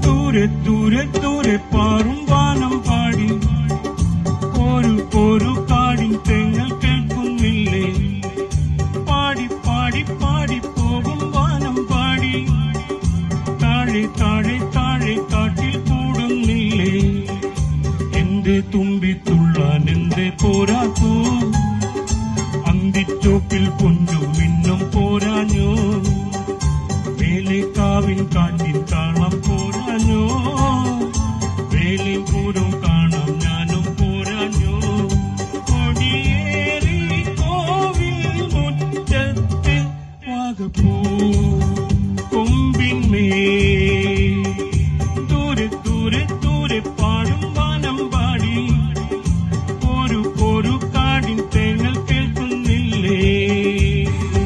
ദൂരെ ദൂരെ പാറും വാനം പാടി ഒരു കാടിൻ തെങ്ങൽ കേൾക്കുന്നില്ലേ? പാടി പാടി പാടി പോകും വാനം പാടി താഴെ താഴെ താഴെ കാട്ടിൽ കൂടുന്നില്ലേ? എന്റെ തുമ്പി തുള്ളാൻ എന്റെ പോരാക്കൂ അന്തിച്ചോപ്പിൽ